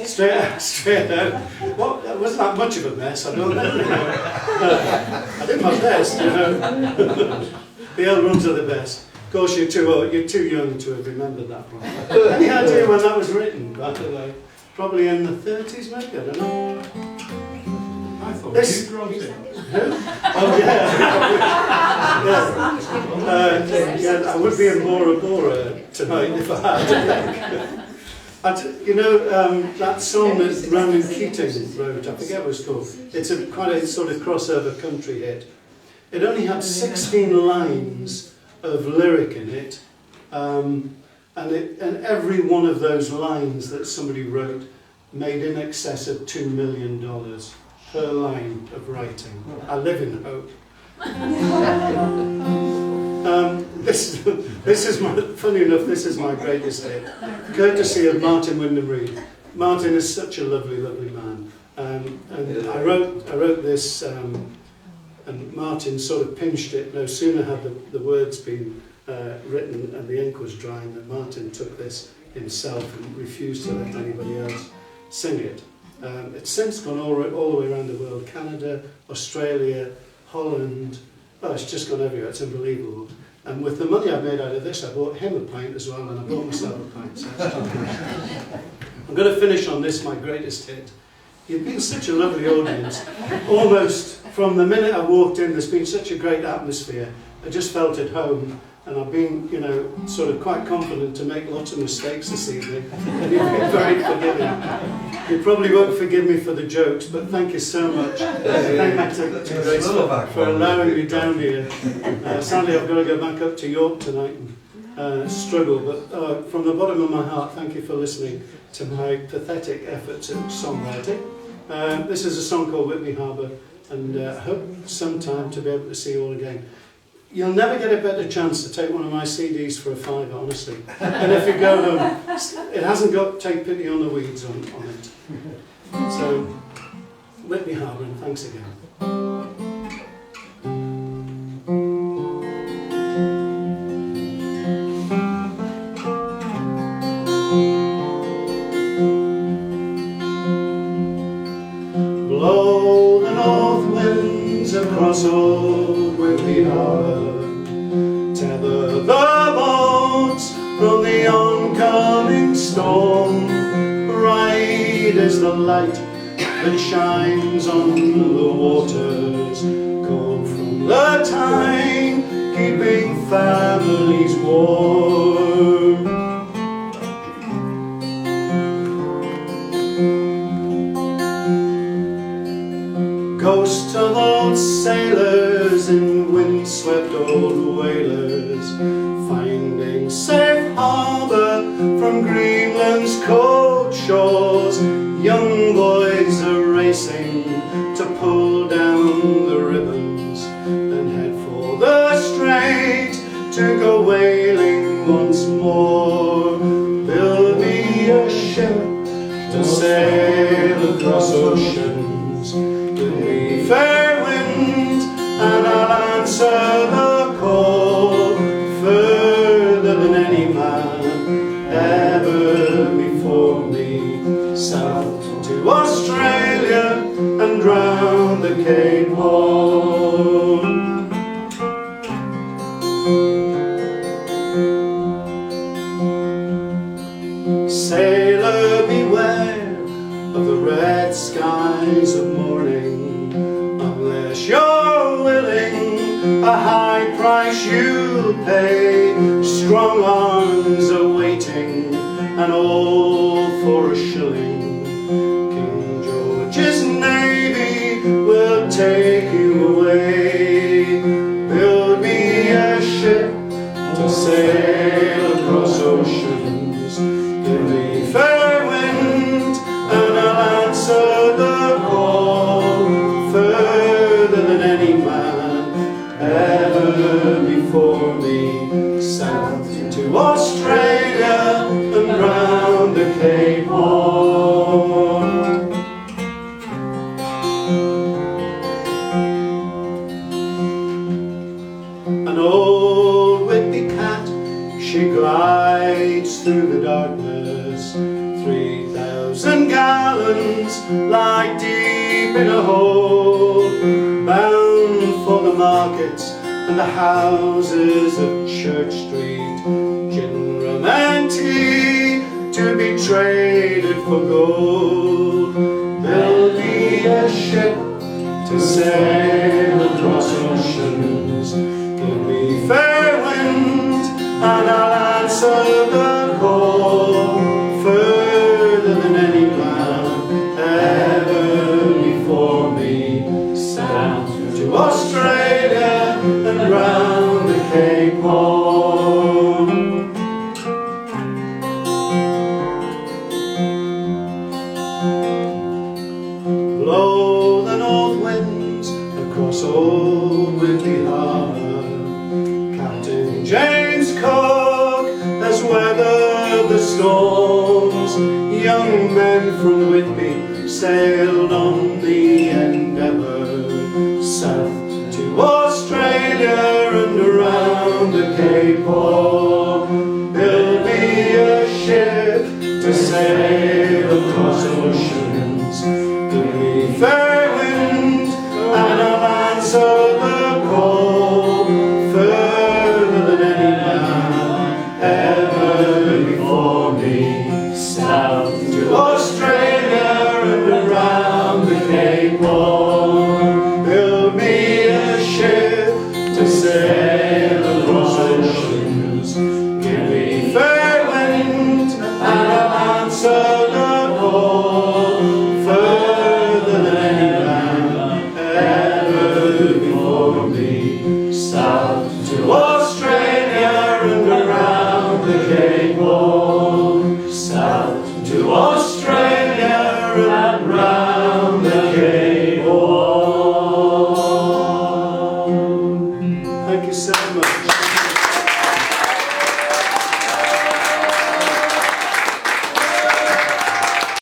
Straight out. Well, that wasn't that much of a mess, I don't know. I did my best, you know. The old ones are the best. Of course, you're too young to have remembered that one. Any idea when that was written, by the way? Probably in the 30s, maybe, I don't know. I thought you wrote it. Oh, yeah. Yeah, I would be in Bora Bora tonight if I had to think. You know, that song that Ronan Keating wrote, I forget what it's called. It's quite a sort of crossover country hit. It only had 16 lines of lyric in it, and every one of those lines that somebody wrote made in excess of $2 million per line of writing. I live in hope. This is my, funny enough, this is my greatest hit, courtesy of Martyn Wyndham-Read. Martyn is such a lovely, lovely man. And I wrote this, and Martyn sort of pinched it. No sooner had the words been written and the ink was drying than Martyn took this himself and refused to let anybody else sing it. It's since gone all the way around the world: Canada, Australia, Holland. Oh, it's just gone everywhere. It's unbelievable. And with the money I made out of this, I bought him a pint as well, and I bought myself a pint. So I'm going to finish on this, my greatest hit. You've been such a lovely audience. Almost from the minute I walked in, there's been such a great atmosphere. I just felt at home, and I've been, you know, sort of quite confident to make lots of mistakes this evening. And you've been very forgiving. You probably won't forgive me for the jokes, but thank you so much. Thank you to Grace for allowing me down here. Sadly, I've got to go back up to York tonight and struggle, but from the bottom of my heart, thank you for listening to my pathetic efforts at songwriting. This is a song called Whitby Harbour, and I hope sometime to be able to see you all again. You'll never get a better chance to take one of my CDs for a £5, honestly. And if you go home, it hasn't got Take Pity on the Weeds on it. So, Whitby Harbour, and thanks again. Blow the north winds across old Whitby Harbour, tether the boats from the oncoming storm. Bright is the light that shines on the waters, cold from the Tyne, keeping families warm. Ghosts of old sailors in windswept old whalers, finding safe harbour from Greenland's cold shores. Young boys are racing to pull down the ribbons and head for the strait to go whaling once more. Build me a ship to sail across oceans, give me fair wind and I'll answer the call, further than any man ever before me, south to Australia and round the Cape Horn. Sailor, beware of the red skies of morning, unless you're willing, a high price you'll pay. Strong arms are waiting, and all for a shilling. King George's navy will take you away. Build me a ship to sail across oceans, give me fair wind and I'll answer the call, further than any man ever before me, south to Australia and round the Cape Horn. 1,000 gallons lie deep in a hole, bound for the markets and the houses of Church Street. Gin, rum and tea to be traded for gold. There'll be a ship to sail across oceans. Give me fair wind and I'll answer the call. Further than any man ever before me. South to Australia and round the Cape Horn. Blow the north winds across old Whitby Harbour. Captain James Cook has weathered the storms. Young men from Whitby sailed on the Endeavour, south to Australia and around the Cape Horn. There'll be a ship to sail across oceans. Give me fair wind and I'll answer the call. Further than any man ever before me. South to Australia and around the Cape Horn. There'll be a ship to sail across oceans. Give me fair wind and I'll answer the call. Further than any man ever before me. South to Australia and around the Cape Horn. South to Australia and round the Cape Horn. Thank you so much.